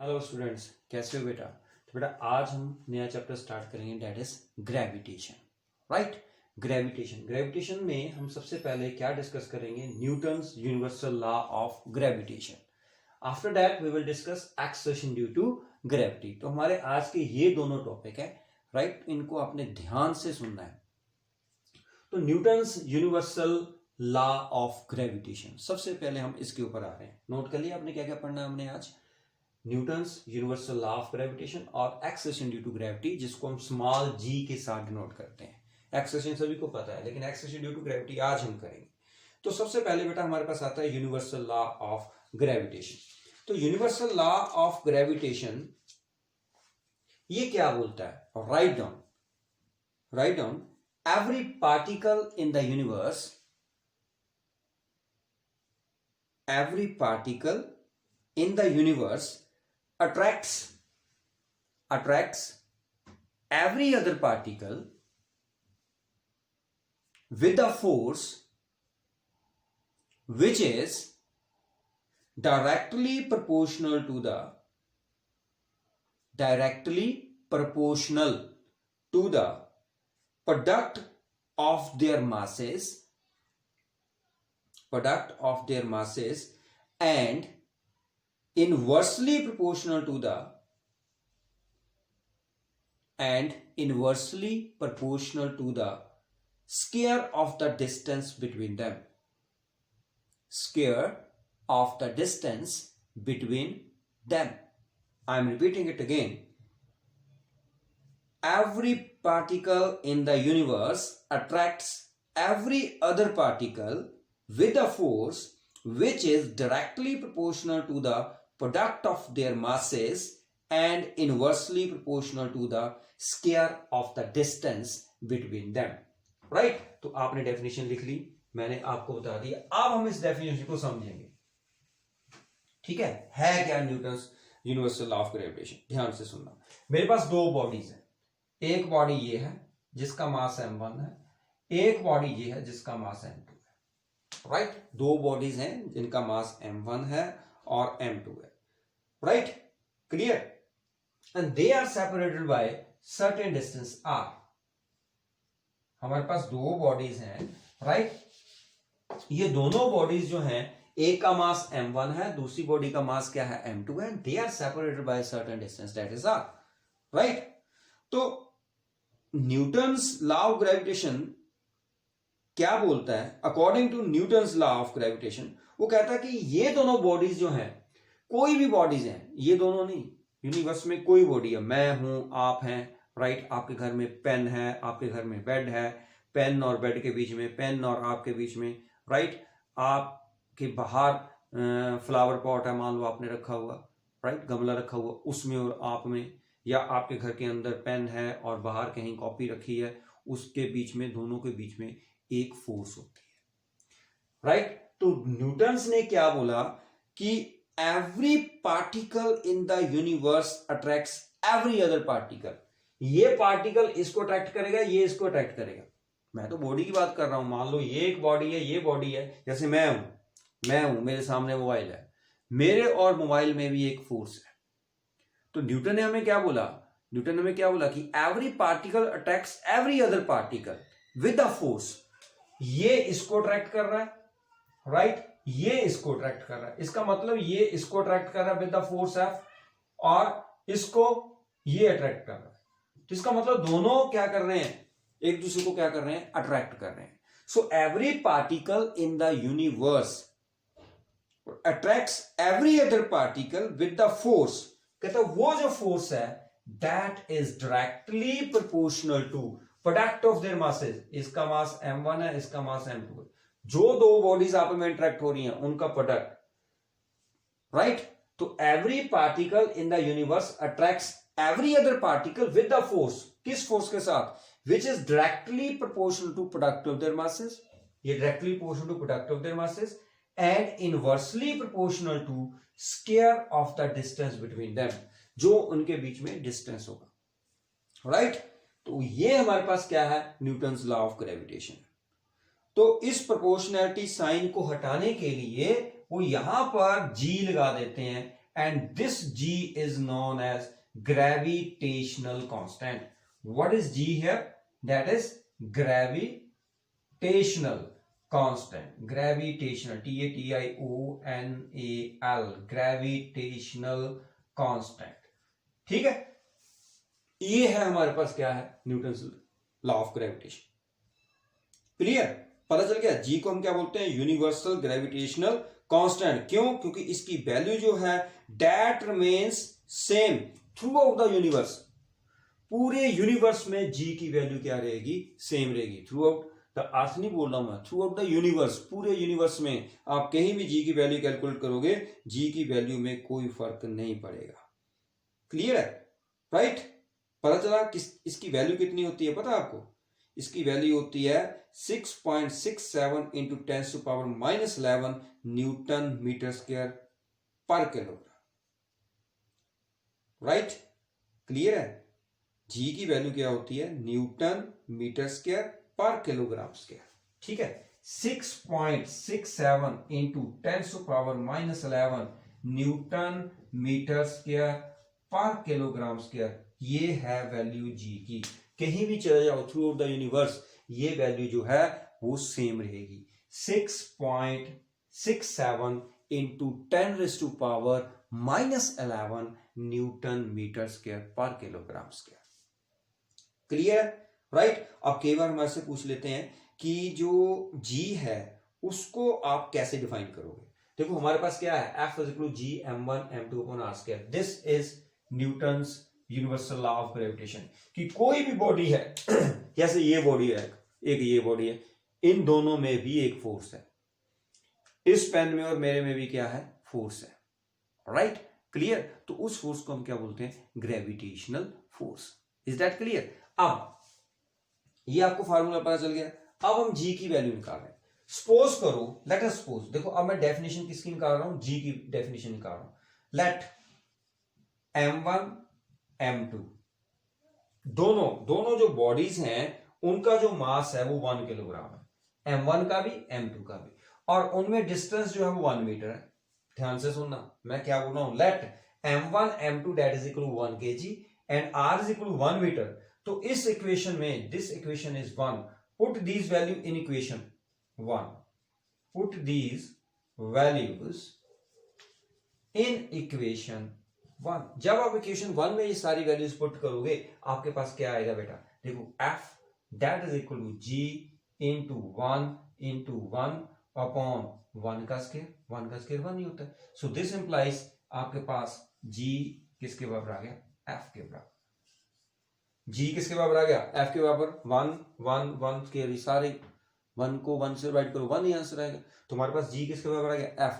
Hello students, कैसे हो बेटा। तो बेटा आज हम नया चैप्टर स्टार्ट करेंगे, that is gravitation. Right, gravitation में हम सबसे पहले क्या डिस्कस करेंगे? Newton's universal law of gravitation. After that we will discuss acceleration due to gravity. तो हमारे आज के ये दोनों टॉपिक है, राइट, इनको आपने ध्यान से सुनना है। तो Newton's universal law of gravitation, सबसे पहले हम इसके ऊपर आ रहे हैं। नोट कर लिया आपने क्या क्या पढ़ना है हमने आज? Newton's universal law of gravitation और एक्सेलरेशन ड्यू टू ग्रेविटी, जिसको हम स्मॉल जी के साथ डिनोट करते हैं। एक्सेलरेशन सभी को पता है, लेकिन एक्सेलरेशन ड्यू टू ग्रेविटी आज हम करेंगे। तो सबसे पहले बेटा हमारे पास आता है यूनिवर्सल लॉ ऑफ ग्रेविटेशन। तो यूनिवर्सल लॉ ऑफ ग्रेविटेशन ये क्या बोलता है? Write down every particle in the universe, every particle in the universe attracts every other particle with a force which is directly proportional to the product of their masses and inversely proportional to the square of the distance between them. I am repeating it again. Every particle in the universe attracts every other particle with a force which is directly proportional to the product of their masses and inversely proportional to the square of the distance between them. Right? तो आपने definition लिख ली, मैंने आपको बता दिया। अब हम इस डेफिनेशन को समझेंगे। ठीक है क्या Newton's universal law of gravitation? ध्यान से सुनना। मेरे पास दो बॉडीज है। एक बॉडी ये है जिसका मास m1 है, एक बॉडी ये है जिसका मास m2 है। राइट, दो बॉडीज हैं जिनका मास m1 है और m2 है। Right, clear? And they are separated by certain distance r। हमारे पास दो बॉडीज हैं, राइट। ये दोनों बॉडीज जो हैं, एक का मास m1 है, दूसरी बॉडी का मास क्या है? m2 है। They are separated by certain distance, that is r। Right, तो न्यूटन्स लॉ ऑफ ग्रेविटेशन क्या बोलता है? According to Newton's law of gravitation, वो कहता है कि ये दोनों बॉडीज जो हैं, कोई भी बॉडीज हैं, ये दोनों नहीं, यूनिवर्स में कोई बॉडी है, मैं हूं, आप हैं, राइट। आपके घर में पेन है, आपके घर में बेड है, पेन और बेड के बीच में, पेन और आपके बीच में, राइट। आपके बाहर फ्लावर पॉट है, मान लो आपने रखा हुआ, राइट, गमला रखा हुआ, उसमें और आप में, या आपके घर के अंदर पेन है और बाहर कहीं कॉपी रखी है, उसके बीच में, दोनों के बीच में एक फोर्स होती है। राइट, तो न्यूटन्स ने क्या बोला कि every particle in the universe attracts every other particle. ये पार्टिकल इसको अट्रैक्ट करेगा, ये इसको अट्रैक्ट करेगा। मैं तो बॉडी की बात कर रहा हूं। मान लो ये एक बॉडी है, ये बॉडी है। जैसे मैं हूं, मेरे सामने मोबाइल है, मेरे और मोबाइल में भी एक फोर्स है। तो न्यूटन ने हमें क्या बोला? कि every particle attracts every other particle with a force. ये इसको अट्रैक्ट कर रहा है, राइट, ये इसको अट्रैक्ट कर रहा है। इसका मतलब ये इसको अट्रैक्ट कर रहा है विद द फोर्स F, और इसको ये अट्रैक्ट कर रहा है। तो इसका मतलब दोनों क्या कर रहे हैं? एक दूसरे को क्या कर रहे हैं? अट्रैक्ट कर रहे हैं। So every particle in the universe attracts every other particle with the force. कहता है वो जो फोर्स है, that is directly proportional to product of their masses. इसका मास m1 है, इसका मास m2 है। जो दो बॉडीज आपस में इंटरेक्ट हो रही हैं, उनका प्रोडक्ट, राइट। तो every particle in the universe attracts every other particle with the force. किस फोर्स के साथ? Which is directly proportional to product of their masses. ये directly proportional to product of their masses and inversely proportional to square of the distance between them, जो उनके बीच में distance होगा। Right, तो ये हमारे पास क्या है? Newton's law of gravitation. तो इस प्रोपोर्शनैलिटी साइन को हटाने के लिए वो यहां पर जी लगा देते हैं, and this G is known as gravitational constant. What is G here? That is gravitational constant. Gravitational, TATIONAL, gravitational constant. ठीक है, ये है हमारे पास क्या है, Newton law of gravitation. Clear, पता चल गया. जी को हम क्या बोलते हैं, यूनिवर्सल ग्रेविटेशनल कांस्टेंट. क्यों? क्योंकि इसकी वैल्यू जो है that remains same through out the universe. पूरे यूनिवर्स में जी की वैल्यू क्या रहेगी, सेम रहेगी. थ्रू आउट द अर्थ नहीं बोल रहा हूं मैं, थ्रू आउट द यूनिवर्स. पूरे यूनिवर्स में आप कहीं भी जी की वैल्यू कैलकुलेट करोगे, जी की वैल्यू में कोई फर्क नहीं पड़ेगा. क्लियर है, राइट. पता चला किस इसकी वैल्यू कितनी होती है, पता है आपको? इसकी वैल्यू होती है 6.67 इंटू 10⁻⁻11 न्यूटन मीटर स्क्वायर पर किलोग्राम. राइट, क्लियर है. जी की वैल्यू क्या होती है, न्यूटन मीटर स्क्वायर पर किलोग्राम स्क्वायर. ठीक है, 6.67 इंटू 10⁻⁻11 न्यूटन मीटर स्क्वायर पर किलोग्राम स्क्वायर. ये है वैल्यू जी की. कहीं भी चले जाओ थ्रू आउट द यूनिवर्स, ये वैल्यू जो है वो सेम रहेगी. 6.67 इंटू 10⁻⁻11 न्यूटन मीटर स्क्वायर पर किलोग्राम स्क्वायर. Clear, right. अब कई बार हम ऐसे पूछ लेते हैं कि जो जी है उसको आप कैसे डिफाइन करोगे. देखो हमारे पास क्या है, F = G(m1m2/r²). This is Newton's universal law of gravitation. कि कोई भी बॉडी है जैसे ये बॉडी है, एक ये बॉडी है, इन दोनों में भी एक फोर्स है. इस पेन में और मेरे में भी क्या है, फोर्स है. Right, clear. तो उस फोर्स को हम क्या बोलते हैं, gravitational force. Is that clear? अब ये आपको फार्मूला पता चल गया. अब हम जी की वैल्यू निकाल रहे हैं. सपोज करो, लेट अस सपोज, देखो अब मैं डेफिनेशन किसकी निकाल रहा हूं, जी की डेफिनेशन निकाल रहा हूं. लेट m1 m2 दोनों जो बॉडीज हैं उनका जो मास है वो 1 किलोग्राम है, m1 का भी m2 का भी, और उनमें डिस्टेंस जो है वो 1 मीटर है. ध्यान से सुनना, मैं क्या बोल रहा हूं. Let m1 m2 that is equal to 1 kg and r is equal to 1 metre. तो इस इक्वेशन में this equation is 1. Put these value in equation 1. Put these values in equation 1. जब आप इक्वेशन 1 में ये सारी वैल्यूज पुट करोगे, आपके पास क्या आएगा बेटा, देखो f that is equal to g into 1 into 1 upon 1 का स्क्वायर. 1 का स्क्वायर 1 ही होता है. सो दिस इंप्लाइज आपके पास g किसके बराबर आ गया, f के बराबर. g किसके बराबर आ गया, f के बराबर. 1 1 1 स्क्वायर, सारे 1 को 1 से डिवाइड करो, 1 ही आंसर आएगा. तो हमारे पास g किसके बराबर आ गया, f.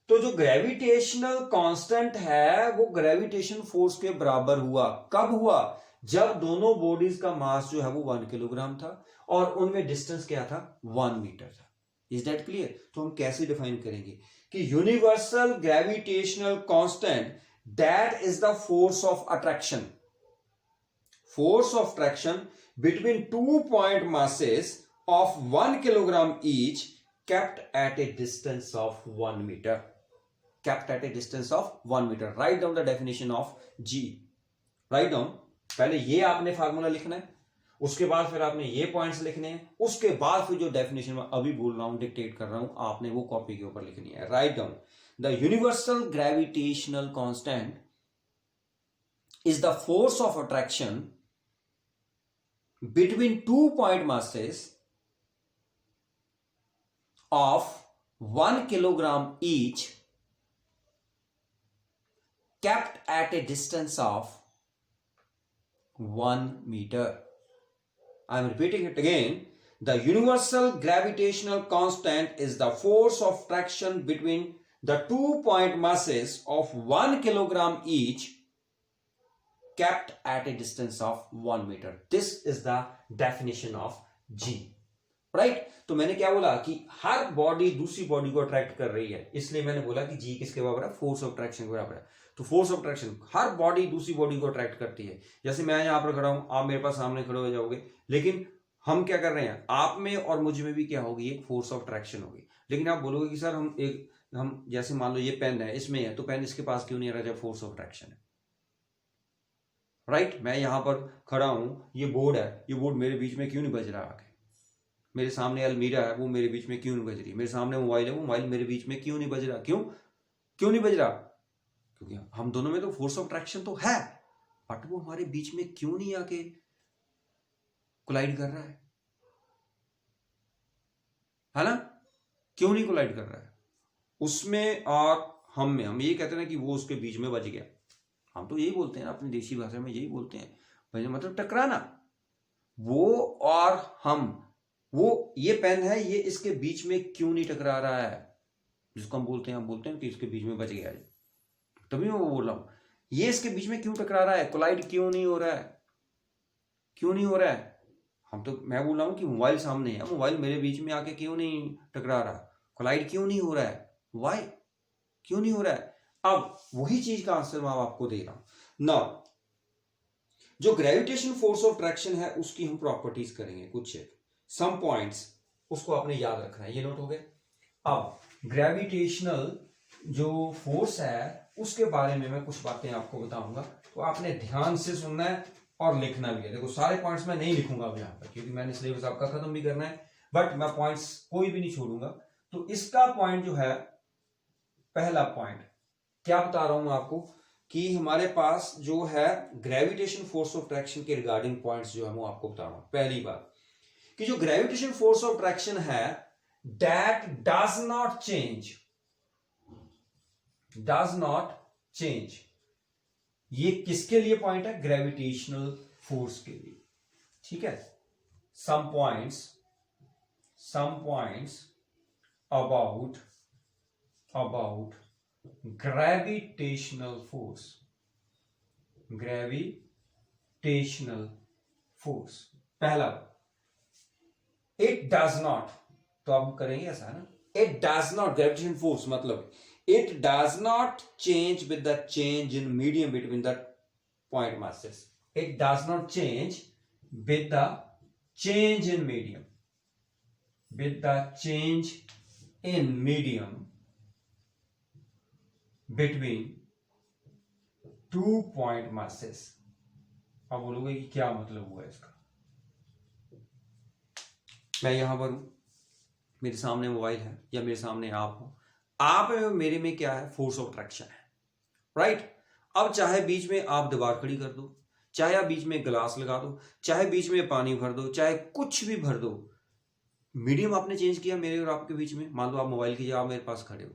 तो जो ग्रेविटेशनल कांस्टेंट है वो ग्रेविटेशन फोर्स के बराबर हुआ. कब हुआ, जब दोनों बॉडीज का मास जो है वो 1 किलोग्राम था और उनमें डिस्टेंस क्या था, 1 मीटर था. Is that clear? तो हम कैसे डिफाइन करेंगे कि universal gravitational constant that is the force of attraction. Force of attraction between 2 point masses of 1 kilogram each kept at a distance of 1 meter. Kept at a distance of 1 meter. Write down the definition of G. Write down. पहले ये आपने formula लिखना है, उसके बाद फिर आपने ये पॉइंट्स लिखने हैं, उसके बाद फिर जो डेफिनेशन में अभी बोल रहा हूं, डिक्टेट कर रहा हूं, आपने वो कॉपी के ऊपर लिखनी है. Write down. The universal gravitational constant is the force of attraction between 2 point masses of 1 kilogram each kept at a distance of 1 meter. I am repeating it again. The universal gravitational constant is the force of attraction between the 2 point masses of 1 kilogram each kept at a distance of 1 meter. This is the definition of G. Right? तो मैंने क्या बोला कि हर body दूसरी body को attract कर रही है, इसलिए मैंने बोला कि G किसके बराबर है, फोर्स ऑफ अट्रैक्शन के बराबर है. तो force of attraction, her body दूसरी बॉडी को अट्रैक्ट करती है. जैसे मैं यहां पर खड़ा हूं, आप मेरे पास सामने खड़े हो जाओगे, लेकिन हम क्या कर रहे हैं, आप में और मुझ में भी क्या होगी, एक फोर्स ऑफ अट्रैक्शन होगी. लेकिन आप बोलोगे कि सर हम एक हम जैसे मान लो ये पेन है, इसमें है, तो पेन इसके पास क्यों नहीं आ रहा जब फोर्स ऑफ अट्रैक्शन है? राइट, मैं यहां पर खड़ा हूं, ये बोर्ड है, ये बोर्ड मेरे बीच में क्यों नहीं बज रहा आके? मेरे सामने अलमीरा है, वो मेरे बीच में क्यों नहीं बज रही? मेरे सामने मोबाइल है, वो मोबाइल मेरे बीच में क्यों नहीं बज रहा? क्यों नहीं बज रहा? क्योंकि हम दोनों में तो फोर्स ऑफ अट्रैक्शन तो है, बट वो हमारे बीच में क्यों नहीं आके कोलाइड कर रहा है ना? क्यों नहीं कोलाइड कर रहा है उसमें और हम में? हम ये कहते हैं कि वो उसके बीच में बज गया। हम तो यही बोलते हैं अपनी देशी भाषा में, यही बोलते हैं भाई, मतलब टकराना। वो और हम, वो ये पेन है, ये इसके बीच में क्यों नहीं टकरा रहा है, जिसको हम बोलते हैं कि इसके बीच में बच गया है। तभी मैं वो बोल रहा हूं, ये इसके बीच में क्यों टकरा रहा है, कोलाइड क्यों नहीं हो रहा है? क्यों नहीं हो रहा है? मैं बोल रहा हूं कि मोबाइल सामने है, मोबाइल मेरे बीच में आके क्यों नहीं टकरा रहा, कोलाइड क्यों नहीं हो रहा है? वाई? क्यों नहीं हो रहा है? अब वही चीज का आंसर मैं आपको दे रहा हूं ना। जो ग्रेविटेशन फोर्स ऑफ अट्रैक्शन है उसकी हम प्रॉपर्टीज करेंगे कुछ, सम पॉइंट्स, उसको आपने याद रखना है। ये नोट हो गए। अब ग्रेविटेशनल जो फोर्स है उसके बारे में मैं कुछ बातें आपको बताऊंगा, तो आपने ध्यान से सुनना है और लिखना भी है। देखो सारे पॉइंट्स मैं नहीं लिखूंगा अब यहाँ पर, क्योंकि मैंने सिलेबस आपका खत्म भी करना है, बट मैं पॉइंट्स कोई भी नहीं छोड़ूंगा। तो इसका पॉइंट जो है, पहला पॉइंट क्या बता रहा हूं आपको, कि हमारे पास जो है ग्रेविटेशन फोर्स ऑफ अट्रैक्शन के रिगार्डिंग पॉइंट्स जो है वो आपको बता रहा हूं। पहली बात कि जो ग्रेविटेशन फोर्स ऑफ अट्रैक्शन है, दैट डज नॉट चेंज। ये किसके लिए पॉइंट है? ग्रेविटेशनल फोर्स के लिए, ठीक है। Some points about gravitational force. पहला, इट डज नॉट, तो आप करेंगे ऐसा है ना, it does not, gravitation force मतलब it does not change with the change in medium between the point masses. It does not change with the change in medium, between 2 point masses. अब बोलोगे कि क्या मतलब हुआ इसका? मैं यहां पर हूं, मेरे सामने मोबाइल है या मेरे सामने आप हो, आप मेरे में क्या है? फोर्स ऑफ अट्रैक्शन है, राइट? अब चाहे बीच में आप दीवार खड़ी कर दो, चाहे आप बीच में गिलास लगा दो, चाहे बीच में पानी भर दो, चाहे कुछ भी भर दो, मीडियम आपने चेंज किया मेरे और आपके बीच में। मान लो आप मोबाइल की जगह मेरे पास खड़े हो,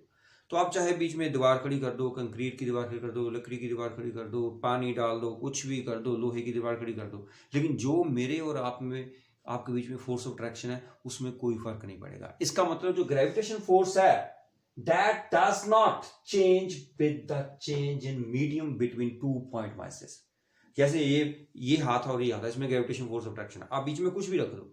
तो आप चाहे बीच में दीवार खड़ी कर दो, कंक्रीट की दीवार खड़ी कर दो, लकड़ी की दीवार खड़ी कर दो, पानी डाल दो, कुछ भी कर दो, लोहे की दीवार खड़ी कर दो, लेकिन जो मेरे और आप में, आपके बीच में फोर्स ऑफ अट्रैक्शन है, उसमें कोई फर्क नहीं पड़ेगा। इसका मतलब जो ग्रेविटेशन फोर्स है, that does not change with the change in medium between 2 point masses. जैसे ये हाथ और ये हाथ है, इसमें ग्रेविटेशन फोर्स ऑफ अट्रैक्शन है, आप बीच में कुछ भी रख दो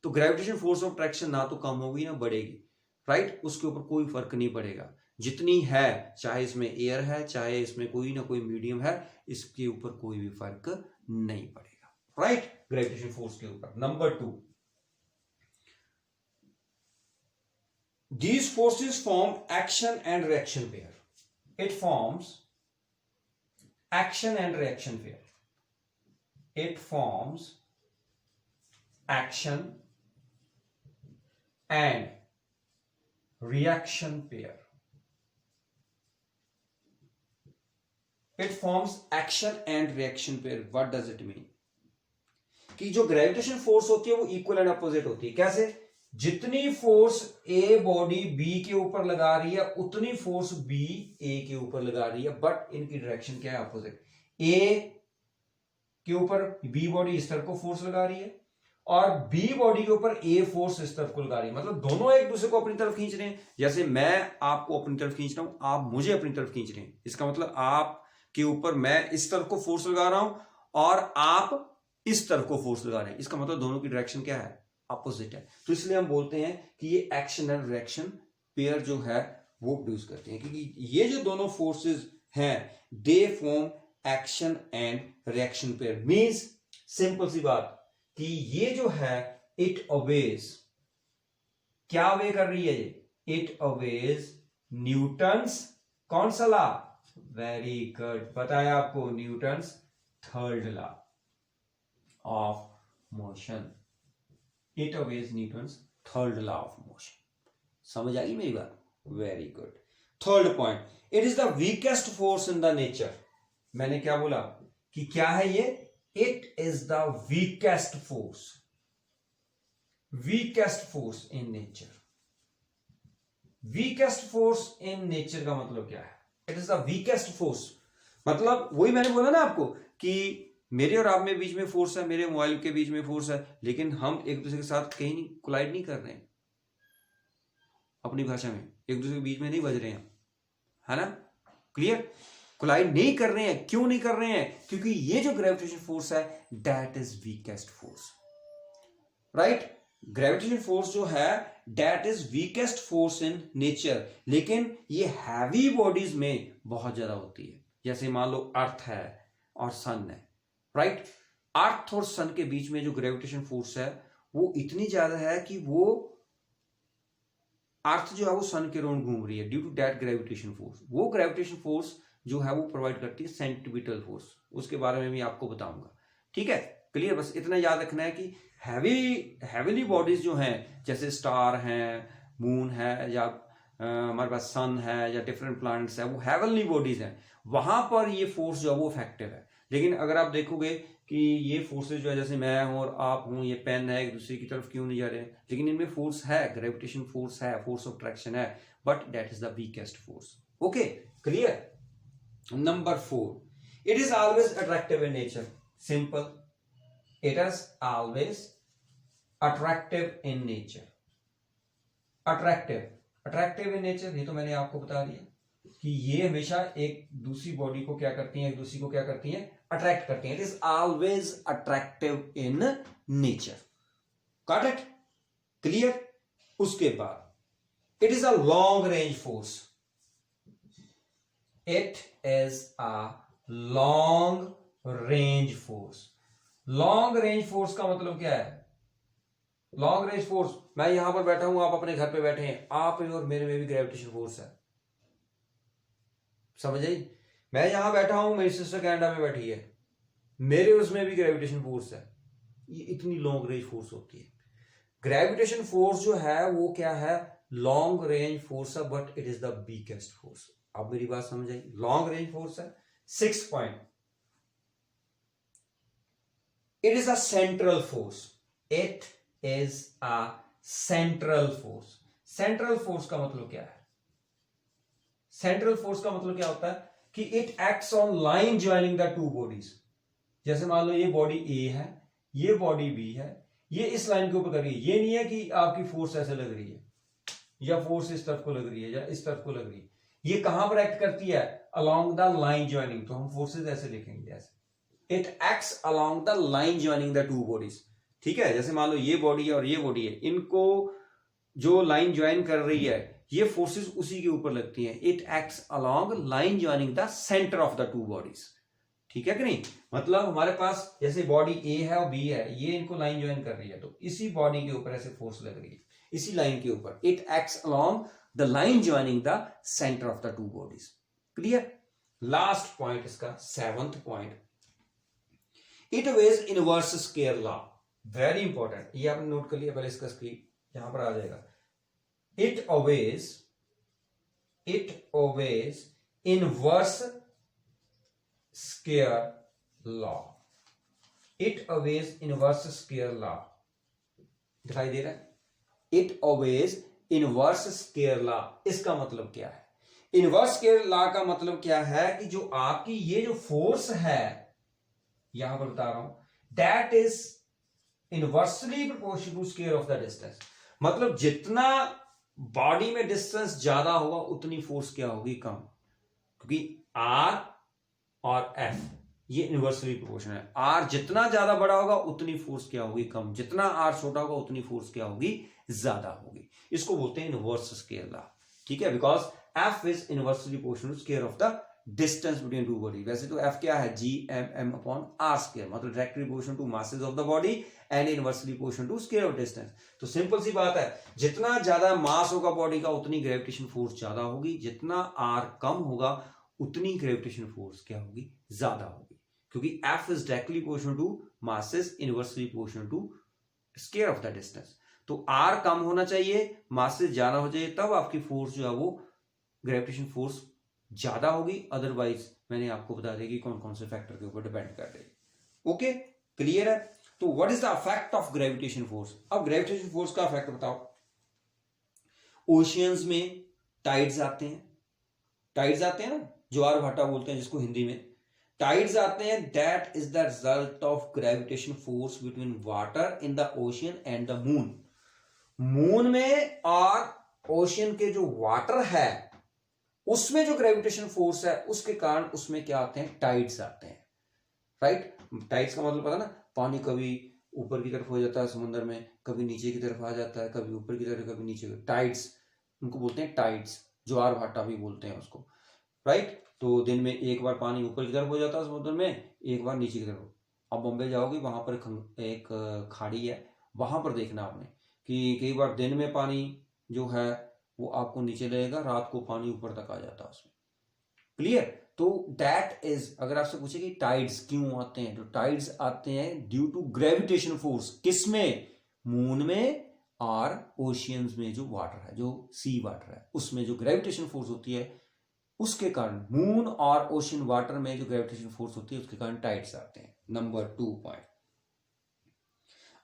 तो ग्रेविटेशन फोर्स ऑफ अट्रैक्शन ना तो कम होगी ना बढ़ेगी, राइट? उसके ऊपर कोई फर्क नहीं पड़ेगा, जितनी है, चाहे इसमें एयर है, चाहे इसमें कोई ना कोई मीडियम है, इसके ऊपर कोई भी फर्क नहीं पड़ेगा, राइट? ग्रेविटेशन फोर्स के ऊपर। Number 2, these forces form action and reaction pair. It forms action and reaction pair. It forms action and reaction pair. It forms action and reaction pair. What does it mean? कि जो gravitation force होती है वो equal and opposite होती है। कैसे? जितनी force a body B के ऊपर लगा रही है, उतनी फोर्स बी ए के ऊपर लगा रही है, बट इनकी डायरेक्शन क्या है? अपोजिट। ए के ऊपर बी बॉडी इस तरफ को फोर्स लगा रही है और बी बॉडी के ऊपर ए फोर्स इस तरफ को लगा रही है, मतलब दोनों एक दूसरे को अपनी तरफ खींच रहे हैं। जैसे मैं आपको अपनी तरफ खींच रहा हूं, आप मुझे अपनी तरफ खींच रहे हैं, इसका मतलब आप के ऊपर मैं इस तरफ को फोर्स लगा रहा हूं और आप इस तरफ को फोर्स लगा रहे हैं, इसका मतलब दोनों की डायरेक्शन क्या है? अपोजिट है। तो इसलिए हम बोलते हैं कि ये एक्शन एंड रिएक्शन पेयर जो है वो प्रोड्यूस करते हैं, क्योंकि ये जो दोनों फोर्सेस हैं, they form action and reaction pair. Means simple सी बात कि ये जो है इट ओबेज, क्या वे कर रही है ये? इट ओबेज न्यूटन्स कौन सा लॉ? वेरी गुड, पता है आपको, Newton's third law of motion. It obeys Newton's third law of motion. समझ आ गई मेरी बात? Very good. Third point, it is the weakest force in the nature. मैंने क्या बोला कि क्या है ये? It is the weakest force. Weakest force in nature. Weakest force in nature का मतलब क्या है? It is the weakest force. मतलब वही मैंने बोला ना आपको कि मेरे और आप में बीच में फोर्स है, मेरे मोबाइल के बीच में फोर्स है, लेकिन हम एक दूसरे के साथ कहीं नहीं कोलाइड नहीं कर रहे हैं. अपनी भाषा में एक दूसरे के बीच में नहीं बज रहे हैं, है ना? क्लियर? कोलाइड नहीं कर रहे हैं. क्यों नहीं कर रहे हैं? क्योंकि ये जो ग्रेविटेशन फोर्स है that is weakest force. Right? Gravitation force जो है that is weakest force in nature. लेकिन ये हैवी बॉडीज में बहुत ज्यादा होती है. जैसे मान लो अर्थ है और सन है. राइट? अर्थ और सन के बीच में जो ग्रेविटेशन फोर्स है वो इतनी ज्यादा है कि वो अर्थ जो है वो सन के राउंड घूम रही है due to that gravitation force. वो ग्रेविटेशन फोर्स जो है वो प्रोवाइड करती है सेंट्रीपिटल फोर्स. उसके बारे में भी आपको बताऊंगा. ठीक है? क्लियर? बस इतना याद रखना है कि हैवीली बॉडीज जो हैं, जैसे स्टार हैं, मून है, या हमारे पास सन है, या डिफरेंट प्लैनेट्स है, वो हैवनली बॉडीज हैं. वहां पर ये फोर्स जो है वो इफेक्टिव है. लेकिन अगर आप देखोगे कि ये फोर्सेज जो है, जैसे मैं हूं और आप हूं, ये पेन है, एक दूसरे की तरफ क्यों नहीं जा रहे हैं? लेकिन इनमें फोर्स है, ग्रेविटेशन फोर्स है, फोर्स ऑफ अट्रैक्शन है, but that is the weakest force. Okay? Clear? Number 4, it is always attractive in nature. Simple. It is always attractive in nature. Attractive in nature, ये तो मैंने आपको बता दिया कि ये हमेशा एक दूसरी बॉडी को क्या करती हैं, एक दूसरी को क्या करती हैं? अट्रैक्ट करती हैं. It is always attractive in nature. Got it? Clear? उसके बाद it is a long range force. It is a long range force. Long range force का मतलब क्या है? Long range force, मैं यहां पर बैठा हूं, आप अपने घर पे बैठे हैं, आप में और मेरे में भी ग्रेविटेशन फोर्स है. समझ आई? मैं यहां बैठा हूं, मेरी सिस्टर कनाडा में बैठी है, मेरे उसमें भी ग्रेविटेशन फोर्स है. ये इतनी लॉन्ग रेंज फोर्स होती है. ग्रेविटेशन फोर्स जो है वो क्या है? लॉन्ग रेंज फोर्स है, but it is the weakest force. आप मेरी बात समझ आई? लॉन्ग रेंज फोर्स है. 6 point, it is a central force. It is a central force. Central force का मतलब क्या है? सेंट्रल फोर्स का मतलब क्या होता है कि it acts on line joining the two bodies. जैसे मान लो ये बॉडी ए है, ये बॉडी बी है, ये इस लाइन के ऊपर कर रही है. ये नहीं है कि आपकी फोर्स ऐसे लग रही है, या फोर्स इस तरफ को लग रही है, या इस तरफ को लग रही है. ये कहां पर एक्ट करती है? Along the line joining. तो हम फोर्सेस ऐसे लिखेंगे, ऐसे. It acts along the line joining the two bodies. ठीक है? जैसे मान लो ये बॉडी है और ये बॉडी है, इनको जो लाइन ज्वाइन कर रही है, ये फोर्सेस उसी के ऊपर लगती हैं. It acts along line joining the centre of the two bodies. ठीक है कि नहीं? मतलब हमारे पास जैसे बॉडी ए है और बी है, ये इनको लाइन ज्वाइन कर रही है, तो इसी बॉडी के ऊपर ऐसे फोर्स लग रही है, इसी लाइन के ऊपर. It acts along the line joining the center of the two bodies. Clear? Last point इसका 7th point, it obeys inverse square law. Very important. ये आपने नोट कर लिया, पहले इसका स्क्रीन यहां पर आ जाएगा. It obeys inverse square law. It obeys inverse square law. दिखाई दे रहा है? It obeys inverse square law. इसका मतलब क्या है? इनवर्स स्क्वायर लॉ का मतलब क्या है कि जो आपकी ये जो फोर्स है, यहां पर बता रहा हूं, that is inversely proportional to square of the distance. मतलब जितना बॉडी में डिस्टेंस ज्यादा होगा उतनी फोर्स क्या होगी? कम. क्योंकि आर और एफ ये इनवर्सली प्रोपोर्शनल है. आर जितना ज्यादा बड़ा होगा उतनी फोर्स क्या होगी? कम. जितना आर छोटा होगा उतनी फोर्स क्या होगी? ज्यादा होगी. इसको बोलते हैं इनवर्स स्क्वायर लॉ. ठीक है? Because F is inversely proportional to square of the distance between two body. वैसे तो F क्या है, G/m/r², मतलब directly proportional to masses of the body and inversely proportional to square of distance. तो simple सी बात है, जितना ज्यादा मास होगा बॉडी का उतनी ग्रेविटेशन फोर्स ज्यादा होगी, जितना r कम होगा उतनी ग्रेविटेशन फोर्स क्या होगी, ज्यादा होगी, क्योंकि F is directly proportional to masses inversely proportional to square of the distance. तो r कम होना चाहिए, मासेस ज्यादा हो जाए, तब आपकी फोर्स जो है वो ग्रेविटेशन फोर्स ज्यादा होगी, अदरवाइज मैंने आपको बता देगी कौन कौन से फैक्टर के ऊपर डिपेंड कर देगी। ओके, क्लियर है। तो what is the effect of gravitation force? अब ग्रेविटेशन फोर्स का इफेक्ट बताओ। ओशियंस में टाइड्स आते हैं, टाइड्स आते हैं ना, ज्वार भाटा बोलते हैं जिसको हिंदी में, टाइड्स आते हैं, that is the result of gravitation force between water in the ocean and the moon. Moon में और ओशियन के जो वाटर है उसमें जो ग्रेविटेशन फोर्स है उसके कारण उसमें क्या आते हैं, टाइड्स आते हैं, राइट। टाइड्स का मतलब पता ना, पानी कभी ऊपर की तरफ हो जाता है समुद्र में, कभी नीचे की तरफ आ जाता है, कभी ऊपर की तरफ कभी नीचे, टाइड्स उनको बोलते हैं टाइड्स, ज्वार भाटा भी बोलते हैं उसको, राइट। तो दिन में एक बार पानी ऊपर की तरफ हो जाता है समुद्र में, एक बार नीचे की तरफ। अब बॉम्बे जाओगे वहां पर एक खाड़ी है, वहां पर देखना आपने कि कई बार दिन में पानी जो है वो आपको नीचे लगेगा, रात को पानी ऊपर तक आ जाता है उसमें, क्लियर। तो दैट इज, अगर आपसे पूछे कि टाइड्स क्यों आते हैं, तो टाइड्स आते हैं ड्यू टू ग्रेविटेशन फोर्स, किसमें, मून में और ओशियंस में जो वाटर है, जो सी वाटर है, उसमें जो ग्रेविटेशन फोर्स होती है उसके कारण, मून और ओशियन वाटर में जो ग्रेविटेशन फोर्स होती है उसके कारण टाइड्स आते हैं। नंबर 2 पॉइंट,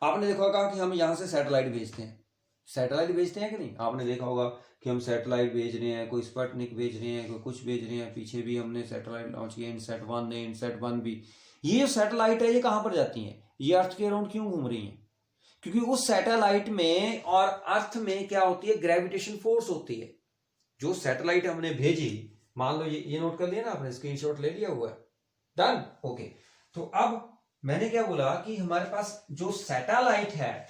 आपने देखा होगा कि हम यहां से सैटेलाइट भेजते हैं, सैटेलाइट भेजते हैं कि नहीं, आपने देखा होगा कि हम सैटेलाइट भेज रहे हैं, कोई स्पुतनिक भेज रहे हैं, कोई कुछ भेज रहे हैं, पीछे भी हमने सैटेलाइट लॉन्च किया, इनसैट 1 ने, इनसैट 1 भी। ये जो सैटेलाइट है ये कहां पर जाती हैं, ये अर्थ के अराउंड क्यों घूम रही हैं, क्योंकि उस सैटेलाइट में और अर्थ में क्या होती है, ग्रेविटेशन फोर्स होती है। जो सैटेलाइट हमने भेजी, मान लो ये नोट कर लिया ना आपने, स्क्रीनशॉट ले लिया हुआ है, डन, ओके। तो अब मैंने क्या बोला कि हमारे पास जो सैटेलाइट है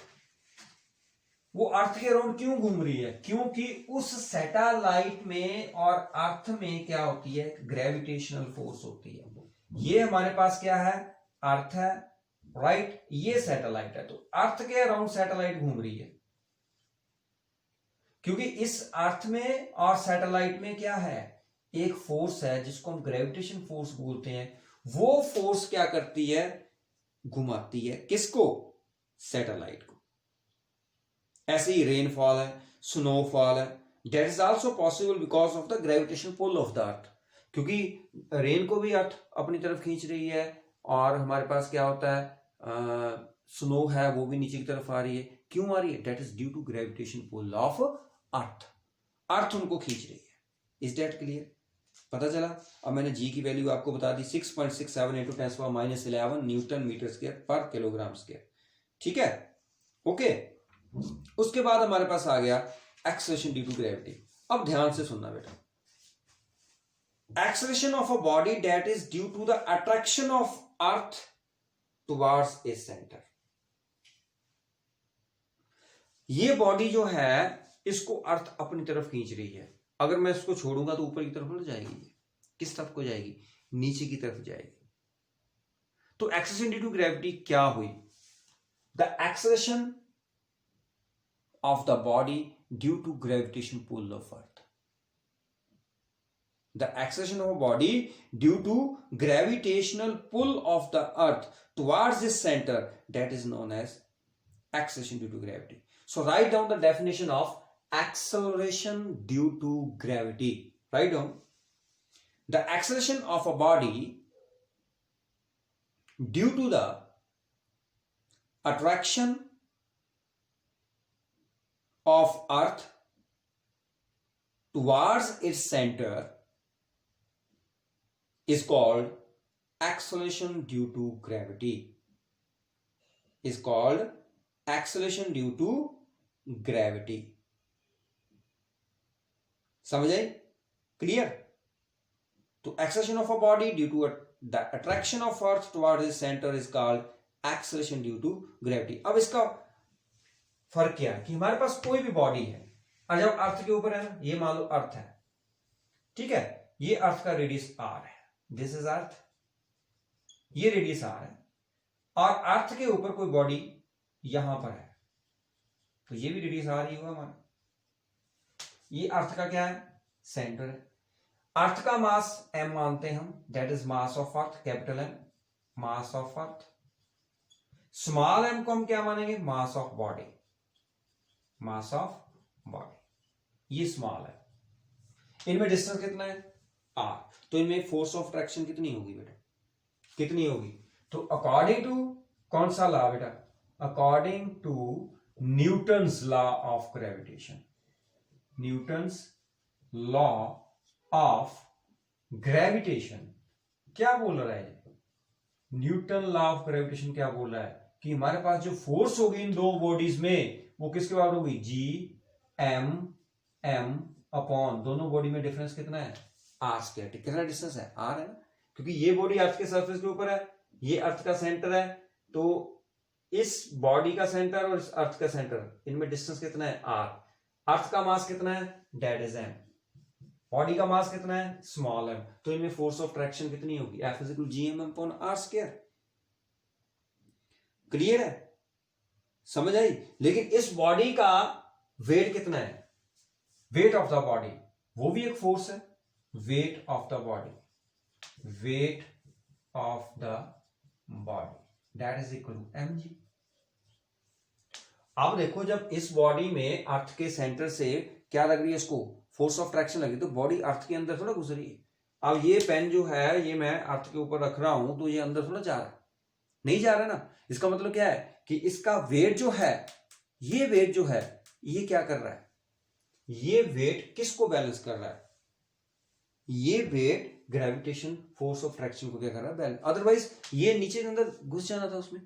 वो अर्थ के अराउंड क्यों घूम रही है, क्योंकि उस सैटेलाइट में और अर्थ में क्या होती है, ग्रेविटेशनल फोर्स होती है। ये हमारे पास क्या है, अर्थ है, राइट, ये सैटेलाइट है, तो अर्थ के अराउंड सैटेलाइट घूम रही है, क्योंकि इस अर्थ में और सैटेलाइट में क्या है, एक फोर्स है जिसको हम ग्रेविटेशन फोर्स बोलते हैं। वो फोर्स क्या करती है, घुमाती है, किसको, सैटेलाइट को। ऐसे ही रेनफॉल है, स्नोफॉल है, that is also possible because of the gravitation pull of the earth, क्योंकि रेन को भी अर्थ अपनी तरफ खींच रही है, और हमारे पास क्या होता है, स्नो है वो भी नीचे की तरफ आ रही है, क्यों आ रही है, that is due to gravitation pull of earth, earth उनको खींच रही है। इज दैट क्लियर, पता चला। अब मैंने जी की वैल्यू आपको बता दी, 6.67 × 10⁻11 न्यूटन मीटर स्क्वायर पर किलोग्राम स्क्वायर, ठीक है, ओके। उसके बाद हमारे पास आ गया एक्सेलरेशन ड्यू टू ग्रेविटी। अब ध्यान से सुनना बेटा, acceleration of a body that is due to the attraction of earth towards a centre. ये बॉडी जो है इसको अर्थ अपनी तरफ खींच रही है, अगर मैं इसको छोड़ूंगा तो ऊपर की तरफ नहीं जाएगी, किस तरफ को जाएगी, नीचे की तरफ जाएगी। तो एक्सेलरेशन ड्यू टू ग्रेविटी क्या हुई, the acceleration of the body due to gravitation pull of earth. The acceleration of a body due to gravitational pull of the earth towards its center, that is known as acceleration due to gravity. So write down the definition of acceleration due to gravity. Write down, the acceleration of a body due to the attraction of earth towards its center is called acceleration due to gravity, is called acceleration due to gravity। समझ आए, clear. तो acceleration of a body due to the attraction of earth towards its center is called acceleration due to gravity। अब इसका फर्क क्या है कि हमारे पास कोई भी बॉडी है, और जब अर्थ के ऊपर है ना, ये मान लो अर्थ है, ठीक है, ये अर्थ का रेडियस आर है, दिस इज अर्थ, ये रेडियस आर है, और अर्थ के ऊपर कोई बॉडी यहां पर है, तो ये भी रेडियस आर ही हुआ हमारा। ये अर्थ का क्या है, सेंटर है। अर्थ का मास m मानते हैं हम, that is mass of earth, capital M, mass of earth. Small m को हम क्या मानेंगे, mass of body, mass of body, ये स्मॉल है। इनमें डिस्टेंस कितना है, r, तो इनमें फोर्स ऑफ ट्रैक्शन कितनी होगी बेटा, कितनी होगी, तो अकॉर्डिंग टू कौन सा लॉ बेटा, according to Newton's law of gravitation, Newton's law of gravitation क्या बोल रहा है, न्यूटन लॉ ऑफ ग्रेविटेशन क्या बोल रहा है कि हमारे पास जो फोर्स होगी इन दो बॉडीज में वो किसके बराबर होगी, जी एम एम अपॉन, दोनों बॉडी में डिफरेंस कितना है, आर स्क्वायर। कितना डिस्टेंस है, आर है ना, क्योंकि ये बॉडी अर्थ के सरफेस के ऊपर है, ये अर्थ का सेंटर है, तो इस बॉडी का सेंटर और इस अर्थ का सेंटर, इनमें डिस्टेंस कितना है, आर। अर्थ का मास कितना है, दैट इज एम, बॉडी का मास कितना है, स्मॉल एम, तो इनमें फोर्स ऑफ ट्रैक्शन कितनी होगी, F is equal G M upon R square. Clear है, समझ आई। लेकिन इस बॉडी का वेट कितना है, वेट ऑफ द बॉडी, वो भी एक फोर्स है, weight of the body, weight of the body that is equal to M G. अब देखो जब इस बॉडी में अर्थ के सेंटर से क्या लग रही है, इसको फोर्स ऑफ ट्रैक्शन लगी, तो बॉडी अर्थ के अंदर थोड़ा गुजरी है। अब ये पेन जो है ये मैं अर्थ के ऊपर रख रहा हूं, तो ये अंदर थोड़ा जा रहा है, नहीं जा रहा ना। इसका मतलब क्या है कि इसका वेट जो है, ये वेट जो है ये क्या कर रहा है, ये वेट किसको बैलेंस कर रहा है, ये weight gravitation force of attraction को क्या कर रहा है, बैलेंस। अदरवाइज ये नीचे के अंदर घुस जाना था उसमें।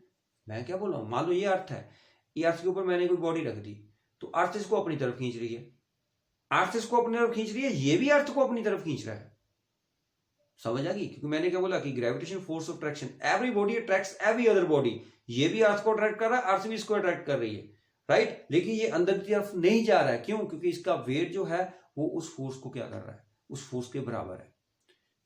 मैं क्या बोल रहा हूं, मान लो ये अर्थ है, ये अर्थ के ऊपर मैंने कोई बॉडी रख दी, तो अर्थ इसको अपनी तरफ खींच रही है, अर्थ इसको अपनी तरफ खींच रही है, ये भी अर्थ को अपनी तरफ खींच रहा है। समझ आ गई, क्योंकि मैंने क्या बोला कि gravitation force of traction, every body attracts every other body, ये भी अर्थ को अट्रैक्ट कर रहा है, अर्थ भी इसको अट्रैक्ट कर रही है, राइट। लेकिन ये अंदर की तरफ नहीं जा रहा है, क्यों, क्योंकि इसका वेट जो है वो उस फोर्स को क्या कर रहा है, उस फोर्स के बराबर है।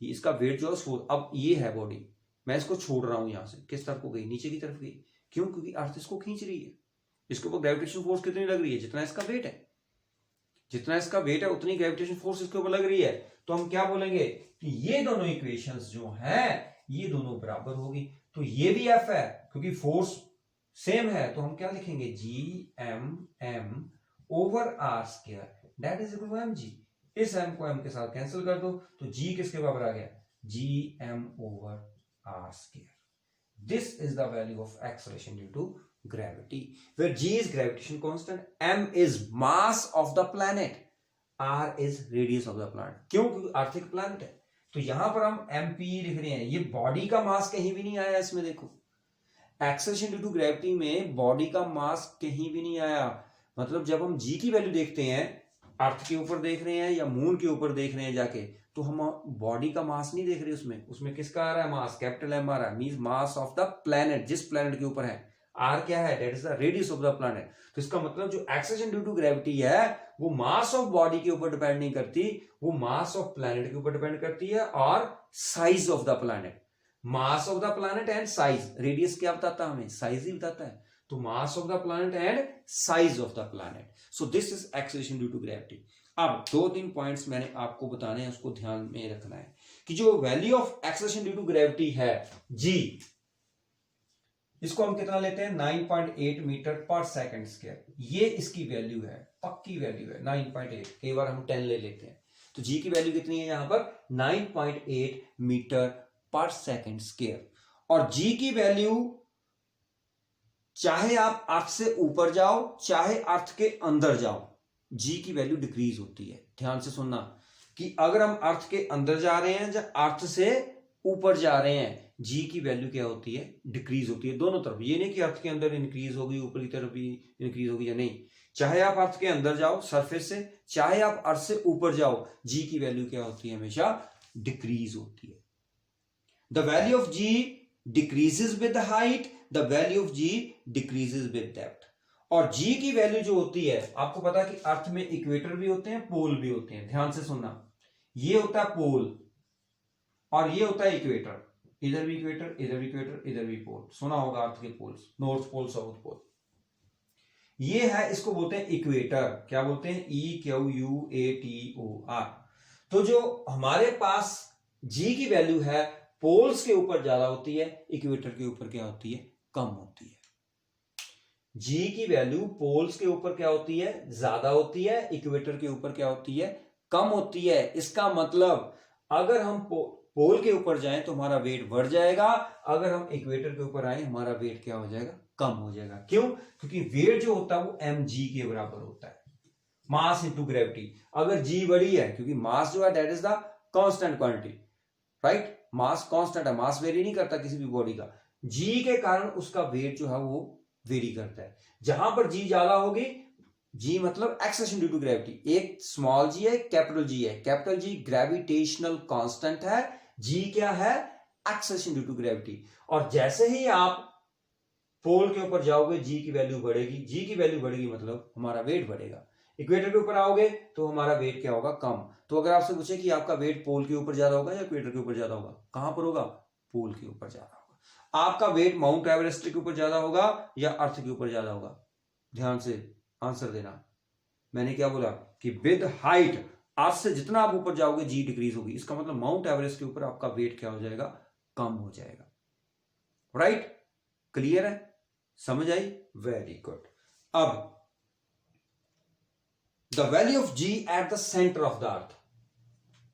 ये इसका वेट जो है उस फोर्स, अब ये है बॉडी, मैं इसको छोड़ रहा हूं यहां से, किस तरफ को गई, नीचे की तरफ गई, क्यों, क्योंकि अर्थ इसको खींच रही है। इसके ऊपर ग्रेविटेशन फोर्स कितनी लग रही है, जितना इसका वेट है, जितना इसका वेट है उतनी ग्रेविटेशन फोर्स इसके ऊपर लग रही है। तो हम क्या बोलेंगे कि ये दोनों इक्वेशंस जो हैं ये दोनों बराबर होगी, तो ये भी एफ है क्योंकि फोर्स सेम है, तो हम क्या लिखेंगे, G M M over R square that is equal to M G. इस एम को एम के साथ कैंसिल कर दो, तो जी किसके बराबर आ गया, G M over R square. This is the value of acceleration due to gravity, where g is gravitation constant, m is mass of the planet, r is radius of the planet। क्यों, क्योंकि अर्थ एक planet है, तो यहां पर हम mp लिख रहे हैं। ये बॉडी का मास कहीं भी नहीं आया इसमें, देखो एक्सेलरेशन ड्यू टू ग्रेविटी में बॉडी का मास कहीं भी नहीं आया। मतलब जब हम g की वैल्यू देखते हैं, अर्थ के ऊपर देख रहे हैं या मून के ऊपर देख रहे हैं जाके, तो हम बॉडी का मास नहीं देख रहे उसमें, उसमें किसका आ रहा है मास, कैपिटल एम आ रहा है, means mass of the planet, जिस प्लैनेट के ऊपर है। आर क्या है, that is the radius of the planet. तो इसका मतलब जो एक्सेलरेशन ड्यू टू ग्रेविटी है वो मास ऑफ बॉडी के ऊपर डिपेंड नहीं करती, वो मास ऑफ प्लैनेट के ऊपर डिपेंड करती है, और size of the planet, mass of the planet and size. Radius क्या बताता है हमें, साइज ही बताता है, तो mass of the planet and size of the planet. So this is acceleration due to gravity. अब 2-3 पॉइंट्स मैंने आपको बताने हैं, उसको ध्यान में रखना है कि जो value of acceleration due to gravity है जी, इसको हम कितना लेते हैं, 9.8 मीटर पर सेकंड स्क्वायर। ये इसकी वैल्यू है, पक्की वैल्यू है 9.8, कई बार हम 10 ले लेते हैं। तो जी की वैल्यू कितनी है यहां पर, 9.8 मीटर पर सेकंड स्क्वायर। और जी की वैल्यू चाहे आप अर्थ से ऊपर जाओ चाहे अर्थ के अंदर जाओ, जी की वैल्यू डिक्रीज होती है। ध्यान से सुनना कि अगर हम अर्थ के अंदर जा रहे हैं या अर्थ से ऊपर जा रहे हैं, जी की वैल्यू क्या होती है, डिक्रीज होती है दोनों तरफ। ये नहीं कि अर्थ के अंदर इंक्रीज होगी, ऊपर की तरफ भी इंक्रीज होगी या नहीं। चाहे आप अर्थ के अंदर जाओ सरफेस से, चाहे आप अर्थ से ऊपर जाओ, जी की वैल्यू क्या होती है, हमेशा डिक्रीज होती है। The value of G decreases with height, the value of G decreases with depth. और जी की वैल्यू जो होती है, आपको पता है कि अर्थ में इक्वेटर भी होते हैं, पोल भी होते हैं। ध्यान से सुनना, ये होता है पोल और ये होता है इक्वेटर। इधर भी इक्वेटर, इधर भी इक्वेटर, इधर भी पोल। सुना होगा अर्थ के poles, north pole, south pole. ये है, इसको बोलते हैं इक्वेटर। क्या बोलते हैं? EQUATOR। तो जो हमारे पास जी की वैल्यू है पोल्स के ऊपर ज्यादा होती है, इक्वेटर के ऊपर क्या होती है? कम होती है। जी की वैल्यू पोल्स के ऊपर क्या होती है? ज्यादा होती है, इक्वेटर के ऊपर क्या होती है? कम होती है। इसका मतलब अगर हम पोल के ऊपर जाएं तो हमारा वेट बढ़ जाएगा, अगर हम इक्वेटर के ऊपर आए हमारा वेट क्या हो जाएगा? कम हो जाएगा। क्यों? क्योंकि वेट जो होता है वो mg के बराबर होता है, मास इंटू ग्रेविटी। अगर g बड़ी है, क्योंकि मास जो है that is the constant quantity, right? Mass constant है, मास वेरी नहीं करता किसी भी बॉडी का। g के कारण उसका वेट जो है वो वेरी करता है। जहां पर g ज्यादा होगी, g मतलब एक्सेलेरेशन ड्यू टू ग्रेविटी, एक स्मॉल g है, कैपिटल G है। कैपिटल G ग्रेविटेशनल कांस्टेंट है, g क्या है? Acceleration due to gravity. और जैसे ही आप पोल के ऊपर जाओगे g की वैल्यू बढ़ेगी, g की वैल्यू बढ़ेगी मतलब हमारा वेट बढ़ेगा। इक्वेटर के ऊपर आओगे तो हमारा वेट क्या होगा? कम। तो अगर आपसे पूछे कि आपका वेट पोल के ऊपर ज्यादा होगा या इक्वेटर के ऊपर ज्यादा होगा, कहां पर होगा? पोल के ऊपर ज्यादा होगा। आपका वेट माउंट एवरेस्ट के ऊपर ज्यादा होगा या अर्थ के ऊपर ज्यादा होगा? ध्यान से आंसर देना। मैंने क्या बोला कि विद हाइट, अर्थ से जितना आप ऊपर जाओगे जी डिक्रीज होगी। इसका मतलब माउंट एवरेस्ट के ऊपर आपका वेट क्या हो जाएगा? कम हो जाएगा। राइट? क्लियर है? समझ आई? Very good. अब the value of G at the centre of the earth,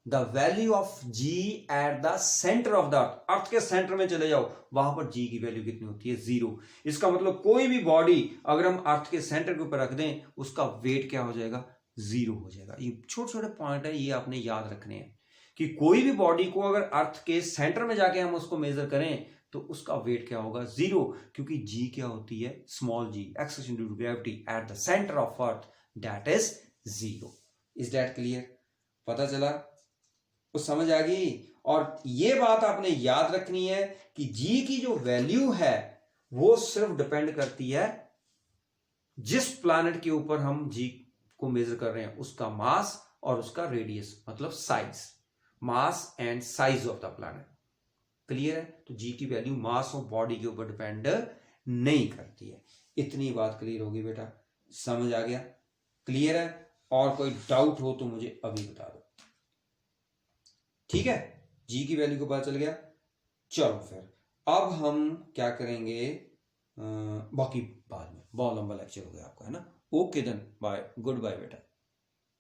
the value of G at the centre of the earth, earth के सेंटर में चले जाओ, वहां पर जी की वैल्यू कितनी होती है? 0। इसका मतलब कोई भी बॉडी अगर हम अर्थ के सेंटर के ऊपर रख दें उसका वेट क्या हो जाएगा? 0 हो जाएगा। ये छोटे छोटे पॉइंट है, ये आपने याद रखने हैं कि कोई भी बॉडी को अगर अर्थ के सेंटर में जाके हम उसको मेजर करें तो उसका वेट क्या होगा? 0, क्योंकि जी क्या होती है? Small G, acceleration due to gravity at the centre of earth, that is 0। Is that clear? पता चला? तो समझ आ गई। और ये बात आपने याद रखनी है कि जी की जो वैल्यू है वो सिर्फ डिपेंड करती है जिस प्लैनेट के ऊपर हम जी को मेजर कर रहे हैं उसका मास और उसका रेडियस, मतलब size, mass and size of the planet. Clear है? तो जी की वैल्यू मास ऑफ बॉडी के ऊपर डिपेंड नहीं करती है। इतनी बात क्लियर होगी बेटा? समझ आ गया? क्लियर है? और कोई डाउट हो तो मुझे अभी बता दो। ठीक है, जी की वैल्यू को पता चल गया। चलो फिर अब हम क्या करेंगे, बाकी बाद में। बहुत लंबा लेक्चर हो गया आपका, है ना? Okay then, bye, good bye बेटा।